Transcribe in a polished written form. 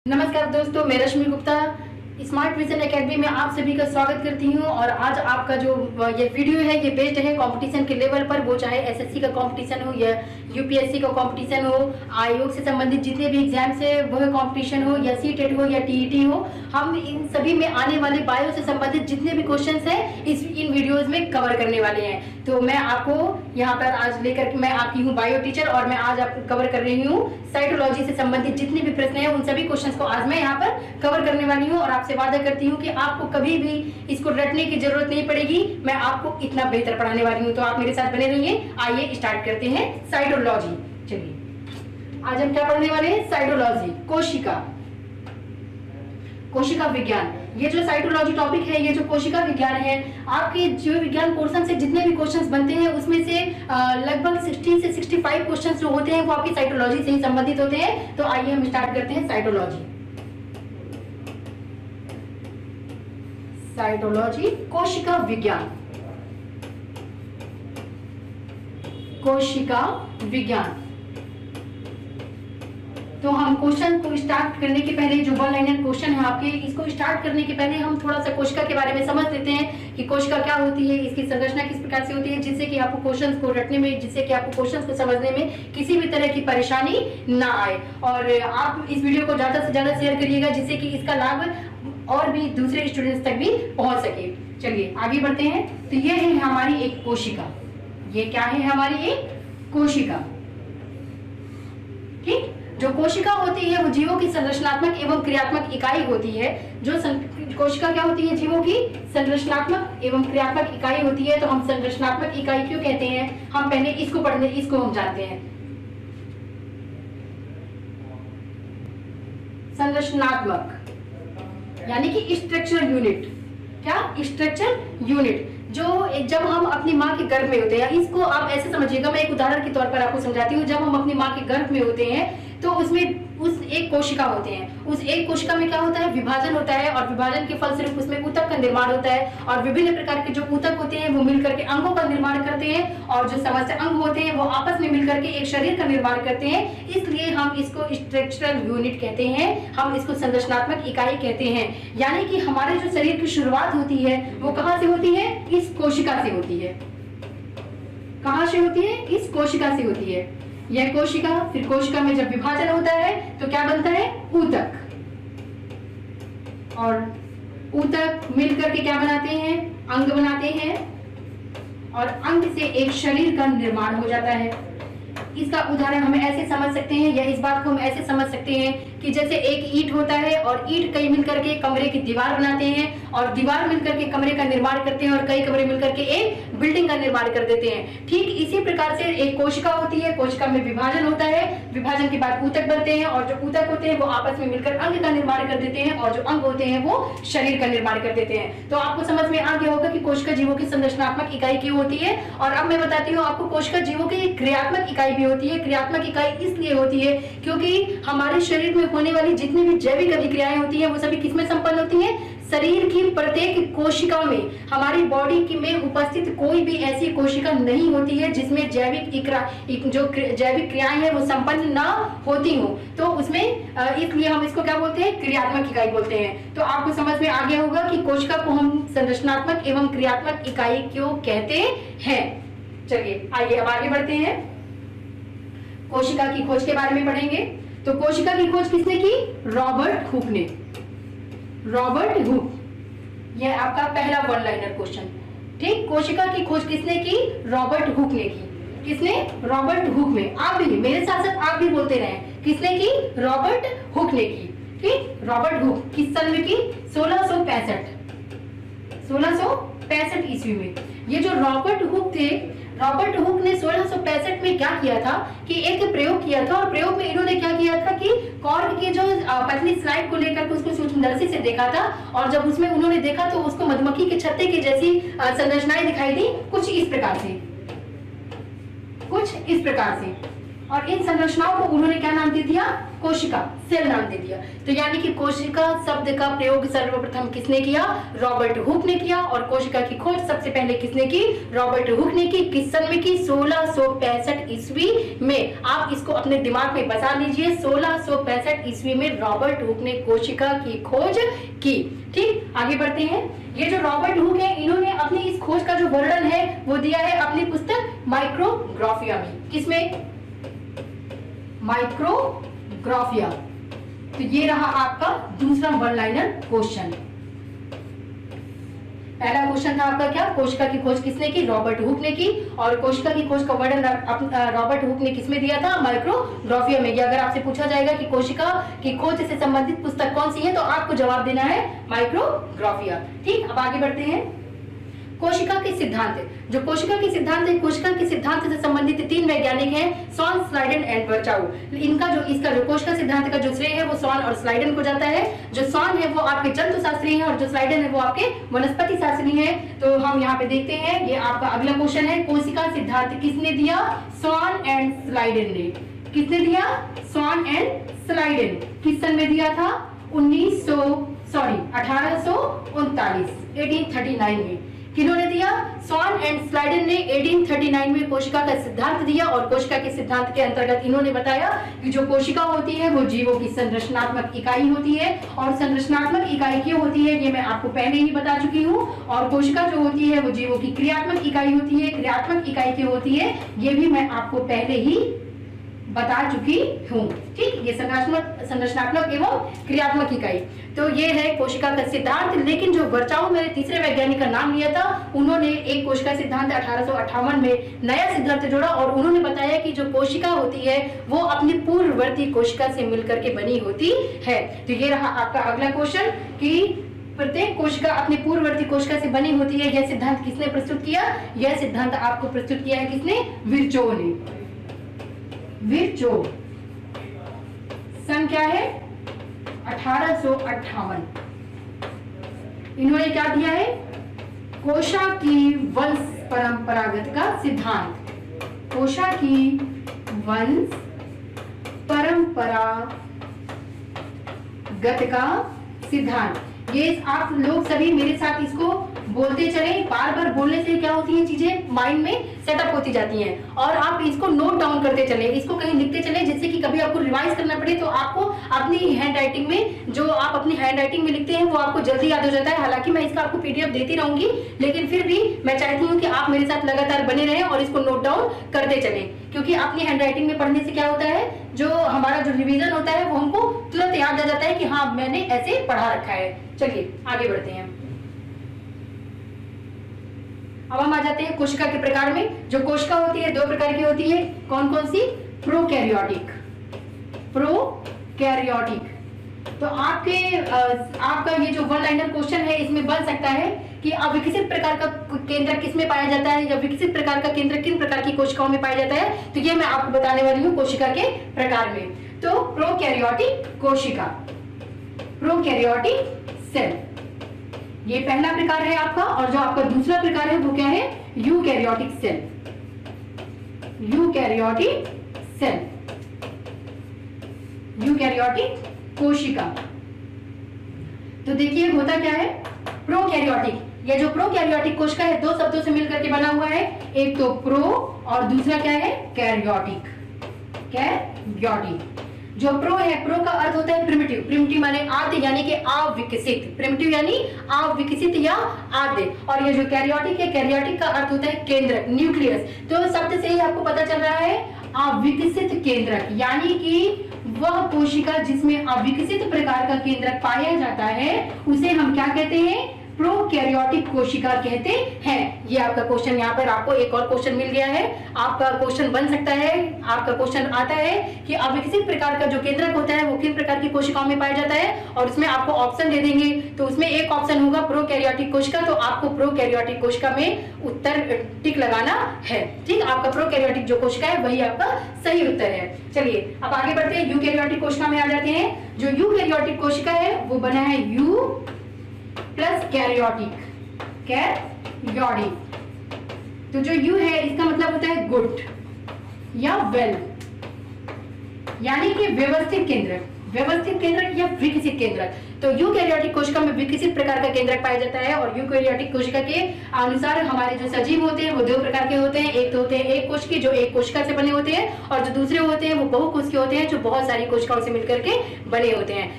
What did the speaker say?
नमस्कार दोस्तों, मैं रश्मि गुप्ता स्मार्ट विजन एकेडमी में आप सभी का स्वागत करती हूं। और आज आपका जो ये वीडियो है ये बेस्ड है कंपटीशन के लेवल पर, वो चाहे एसएससी का कंपटीशन हो या यूपीएससी का कंपटीशन हो, आयोग से संबंधित जितने भी एग्जाम्स है वह कंपटीशन हो या सीटेट हो या टीईटी हो। हम इन सभी में आने वाले बायो से संबंधित जितने भी क्वेश्चन है इन वीडियोज में कवर करने वाले हैं। तो मैं आपको यहाँ पर आज लेकर, मैं आपकी हूँ बायो टीचर और मैं आज आपको कवर कर रही हूँ साइटोलॉजी से संबंधित जितने भी प्रश्न है उन सभी क्वेश्चंस को आज मैं यहाँ पर कवर करने वाली हूँ। और आपसे वादा करती हूँ कि आपको कभी भी इसको रटने की जरूरत नहीं पड़ेगी, मैं आपको इतना बेहतर पढ़ाने वाली हूँ। तो आप मेरे साथ बने रहिए। आइए स्टार्ट करते हैं साइटोलॉजी। चलिए आज हम क्या पढ़ने वाले हैं? साइटोलॉजी, कोशिका विज्ञान। ये जो साइटोलॉजी टॉपिक है, ये जो कोशिका विज्ञान है, आपके जीव विज्ञान पोर्शन से जितने भी क्वेश्चंस बनते हैं उसमें से लगभग 60 से 65 क्वेश्चंस जो होते हैं वो आपकी साइटोलॉजी से ही संबंधित होते हैं। तो आइए हम स्टार्ट करते हैं साइटोलॉजी। साइटोलॉजी कोशिका विज्ञान, कोशिका विज्ञान। तो हम क्वेश्चन को स्टार्ट करने के पहले, जो वन लाइनर क्वेश्चन है आपके, इसको स्टार्ट करने के पहले हम थोड़ा सा कोशिका के बारे में समझ लेते हैं कि कोशिका क्या होती है, इसकी संरचना किस प्रकार से होती है, जिससे कि आपको क्वेश्चंस को रटने में, जिससे कि आपको क्वेश्चंस को समझने में किसी भी तरह की परेशानी ना आए। और आप इस वीडियो को ज्यादा से ज्यादा शेयर करिएगा जिससे कि इसका लाभ और भी दूसरे स्टूडेंट्स तक भी पहुंच सके। चलिए आगे बढ़ते हैं। तो ये है हमारी एक कोशिका। ये क्या है? हमारी एक कोशिका। ठीक, जो कोशिका होती है वो जीवों की संरचनात्मक एवं क्रियात्मक इकाई होती है। जो कोशिका क्या होती है? जीवों की संरचनात्मक एवं क्रियात्मक इकाई होती है। तो हम संरचनात्मक इकाई क्यों कहते हैं, हम पहले इसको पढ़ने, इसको हम जानते हैं। संरचनात्मक यानी कि स्ट्रक्चरल यूनिट। क्या? Structural unit. जो जब हम अपनी माँ के गर्भ में होते हैं, इसको आप ऐसे समझिएगा, मैं एक उदाहरण के तौर पर आपको समझाती हूँ। जब हम अपनी माँ के गर्भ में होते हैं तो उसमें उस एक कोशिका होते हैं, उस एक कोशिका में क्या होता है? विभाजन होता है और विभाजन के फलस्वरूप उसमें ऊतक का निर्माण होता है। और विभिन्न प्रकार के जो ऊतक होते हैं वो मिलकर के अंगों का निर्माण करते हैं और जो समस्त अंग होते हैं वो आपस में मिलकर के एक शरीर का निर्माण करते हैं। इसलिए हम इसको स्ट्रक्चरल यूनिट कहते हैं, हम इसको संरचनात्मक इकाई कहते हैं। यानी कि हमारे जो शरीर की शुरुआत होती है वो कहाँ से होती है? इस कोशिका से होती है। कहाँ से होती है? इस कोशिका से होती है। यह कोशिका, फिर कोशिका में जब विभाजन होता है तो क्या बनता है? ऊतक। और ऊतक मिलकर के क्या बनाते हैं? अंग बनाते हैं और अंग से एक शरीर का निर्माण हो जाता है। इसका उदाहरण हम ऐसे समझ सकते हैं, या इस बात को हम ऐसे समझ सकते हैं कि जैसे एक ईंट होता है और ईंट कई मिलकर के कमरे की दीवार बनाते हैं और दीवार मिलकर के कमरे का निर्माण करते हैं और कई कमरे मिलकर के एक बिल्डिंग का निर्माण कर देते हैं। ठीक इसी प्रकार से एक कोशिका होती है, कोशिका में विभाजन होता है, विभाजन के बाद ऊतक बनते हैं और जो ऊतक होते हैं वो आपस में मिलकर अंग का निर्माण कर देते हैं और जो अंग होते हैं वो शरीर का निर्माण कर देते हैं। तो आपको समझ में आ गया होगा कि कोशिका जीवों की संरचनात्मक इकाई क्यों होती है। और अब मैं बताती हूँ आपको, कोशिका जीवों की क्रियात्मक इकाई भी होती है। क्रियात्मक इकाई इसलिए होती है क्योंकि हमारे शरीर में होने वाली जितनी भी जैविक अभिक्रियाएं होती हैं वो सभी किसमें संपन्न होती हैं? शरीर की प्रत्येक कोशिका में। हमारी बॉडी की में उपस्थित कोई भी ऐसी कोशिका नहीं होती है जिसमें जैविक क्रियाएं हैं वो संपन्न ना होती हो। तो उसमें इसलिए हम इसको क्या बोलते हैं? क्रियात्मक इकाई बोलते हैं। तो आपको समझ में आ गया होगा कि कोशिका को हम संरचनात्मक एवं क्रियात्मक इकाई क्यों कहते हैं। चलिए आइए अब आगे बढ़ते हैं, कोशिका की खोज के बारे में पढ़ेंगे। तो कोशिका की खोज किसने की? रॉबर्ट हुक ने। रॉबर्ट हुक, यह आपका पहला वन लाइनर क्वेश्चन। ठीक, कोशिका की खोज किसने की? रॉबर्ट हुक ने की। किसने? रॉबर्ट हुक ने। आप भी मेरे साथ साथ आप भी बोलते रहे, किसने की? रॉबर्ट हुक ने की। ठीक, रॉबर्ट हुक किस सन में की? 1665 ईस्वी में। ये जो रॉबर्ट हुक थे, रॉबर्ट हुक ने 1665 में क्या किया था कि एक प्रयोग किया था। और प्रयोग में इन्होंने क्या किया था कि कॉर्क की जो पतली स्लाइड को लेकर के उसको सूक्ष्मदर्शी से देखा था और जब उसमें उन्होंने देखा तो उसको मधुमक्खी के छत्ते की जैसी संरचनाएं दिखाई दी, कुछ इस प्रकार से, कुछ इस प्रकार से। और इन संरचनाओं को उन्होंने क्या नाम दे दिया? कोशिका, सेल नाम दे दिया। तो यानी कि कोशिका शब्द का प्रयोग सर्वप्रथम किसने किया? रॉबर्ट हुक ने किया। और कोशिका की खोज सबसे पहले किसने की? रॉबर्ट हुक ने की। किस सन में की? 1665 ईस्वी में। आप इसको अपने दिमाग में बसा लीजिए, 1665 ईस्वी में रॉबर्ट हुक ने कोशिका की खोज की। ठीक, आगे बढ़ते हैं। ये जो रॉबर्ट हुक है, इन्होंने अपनी इस खोज का जो वर्णन है वो दिया है अपनी पुस्तक माइक्रोग्राफिया में। किसमें? माइक्रोग्राफिया। तो ये रहा आपका दूसरा वन लाइनर क्वेश्चन। पहला क्वेश्चन था आपका क्या? कोशिका की खोज किसने की? रॉबर्ट हुक ने की। और कोशिका की खोज का वर्णन रॉबर्ट हुक ने किसमें दिया था? माइक्रोग्राफिया में। अगर आपसे पूछा जाएगा कि कोशिका की खोज से संबंधित पुस्तक कौन सी है, तो आपको जवाब देना है माइक्रोग्राफिया। ठीक, अब आगे बढ़ते हैं। कोशिका के सिद्धांत। जो कोशिका के सिद्धांत है, कोशिका के सिद्धांत से संबंधित 3 वैज्ञानिक हैं, स्वॉन, स्लाइडन एंड वर्चाउ। इसका जो कोशिका सिद्धांत का जो श्रेय है वो स्वॉन और स्लाइडन को जाता है। जो स्वॉन है वो आपके जंतु शास्त्री हैं और जो स्लाइडन है वो आपके वनस्पति शास्त्री हैं। तो हम यहाँ पे देखते हैं, ये आपका अगला क्वेश्चन है। कोशिका सिद्धांत किसने दिया? स्वॉन एंड स्लाइडन ने। किसने दिया? Sworn and स्लाइडन। किस सन में दिया था? 1839 में। किन्होंने दिया? स्वॉन एंड स्लाइडन ने 1839 में कोशिका का सिद्धांत दिया। और कोशिका के सिद्धांत के अंतर्गत इन्होंने बताया कि जो कोशिका होती है वो जीवों की संरचनात्मक इकाई होती है। और संरचनात्मक इकाई क्यों होती है ये मैं आपको पहले ही बता चुकी हूँ। और कोशिका जो होती है वो जीवों की क्रियात्मक इकाई होती है। क्रियात्मक इकाई क्यों होती है ये भी मैं आपको पहले ही बता चुकी हूँ। ठीक, ये संरचनात्मक एवं क्रियात्मक इकाई। तो ये है कोशिका का सिद्धांत। लेकिन जो वर्चाउ मेरे तीसरे वैज्ञानिक का नाम लिया था, उन्होंने एक कोशिका सिद्धांत 1858 में नया सिद्धांत जोड़ा। और उन्होंने बताया कि जो कोशिका होती है वो अपनी पूर्ववर्ती कोशिका से मिलकर के बनी होती है। तो ये रहा आपका अगला क्वेश्चन कि प्रत्येक कोशिका अपनी पूर्ववर्ती कोशिका से बनी होती है। यह सिद्धांत किसने प्रस्तुत किया? यह सिद्धांत आपको प्रस्तुत किया है किसने? विर्चो ने। विर्चो। सन क्या है? 1858। इन्होंने क्या दिया है? कोशा की वंश परंपरागत का सिद्धांत। कोशा की वंश परंपरागत का सिद्धांत। ये आप लोग सभी मेरे साथ इसको बोलते चले। बार बार बोलने से क्या होती है, चीजें माइंड में सेटअप होती जाती हैं। और आप इसको नोट डाउन करते चले, इसको कहीं लिखते चले, जिससे कि कभी आपको रिवाइज करना पड़े तो आपको अपनी हैंड राइटिंग में, जो आप अपनी हैंड राइटिंग में लिखते हैं वो आपको जल्दी याद हो जाता है। हालांकि मैं इसका आपको पीडीएफ देती रहूंगी, लेकिन फिर भी मैं चाहती हूँ कि आप मेरे साथ लगातार बने रहें और इसको नोट डाउन करते चले। क्योंकि अपनी हैंड राइटिंग में पढ़ने से क्या होता है, जो हमारा जो रिवीजन होता है वो हमको तुरंत याद आ जाता है कि हाँ मैंने ऐसे पढ़ा रखा है। चलिए आगे बढ़ते हैं। अब हम आ जाते हैं कोशिका के प्रकार में। जो कोशिका होती है 2 प्रकार की होती है। कौन कौन सी? प्रोकैरियोटिक। प्रोकैरियोटिक। तो आपका ये जो वन लाइनर क्वेश्चन है इसमें बन सकता है कि अविकसित प्रकार का केंद्र किसमें पाया जाता है या विकसित प्रकार का केंद्र किन प्रकार की कोशिकाओं में पाया जाता है। तो ये मैं आपको बताने वाली हूँ कोशिका के प्रकार में। तो प्रोकैरियोटिक कोशिका, प्रोकैरियोटिक सेल, ये पहला प्रकार है आपका। और जो आपका दूसरा प्रकार है वो क्या है? Eukaryotic cell. Eukaryotic cell, eukaryotic कोशिका। तो देखिए होता क्या है, प्रोकैरियोटिक, ये जो प्रोकैरियोटिक कोशिका है 2 शब्दों से मिलकर के बना हुआ है। एक तो प्रो और दूसरा क्या है? कैरियोटिक। कैरियोटिक। जो प्रो है, प्रो का अर्थ होता है प्रिमिटिव। प्रिमिटिव माने आद्य यानी कि अविकसित। प्रिमिटिव यानी अविकसित या आद्य। और ये जो कैरियोटिक है, कैरियोटिक का अर्थ होता है केंद्रक, न्यूक्लियस। तो शब्द से ही आपको पता चल रहा है अविकसित केंद्रक, यानी कि वह कोशिका जिसमें अविकसित प्रकार का केंद्रक पाया जाता है उसे हम क्या कहते हैं? प्रोकैरियोटिक कोशिका कहते हैं। ये आपका क्वेश्चन, यहाँ पर आपको एक और क्वेश्चन मिल गया है। आपका क्वेश्चन बन सकता है, आपका क्वेश्चन आता है कि अविकसित प्रकार का जो केंद्रक होता है वो किन प्रकार की कोशिकाओं में पाया जाता है, और उसमें आपको ऑप्शन दे देंगे। तो उसमें एक ऑप्शन होगा प्रोकैरियोटिक कोशिका, तो आपको प्रोकैरियोटिक कोशिका में उत्तर टिक लगाना है। ठीक, आपका प्रोकैरियोटिक जो कोशिका है वही आपका सही उत्तर है। चलिए अब आगे बढ़ते हैं, यूकैरियोटिक कोशिका में आ जाते हैं। जो यूकैरियोटिक कोशिका है वो बना है यू प्लस कैरियोटिक। कैरियोटिक। तो जो यू है इसका मतलब होता है गुड या वेल। यानी कि व्यवस्थित केंद्रक या विकसित केंद्रक। तो यूकैरियोटिक कोशिका में विकसित प्रकार का केंद्रक पाया जाता है और यूकैरियोटिक कोशिका के अनुसार हमारे जो सजीव होते हैं वो दो प्रकार के होते हैं। एक तो होते हैं एक कोशिकीय जो एक कोशिका से बने होते हैं और जो दूसरे होते हैं वो बहुकोशिकीय होते हैं जो बहुत सारी कोशिकाओं से मिलकर के बने होते हैं।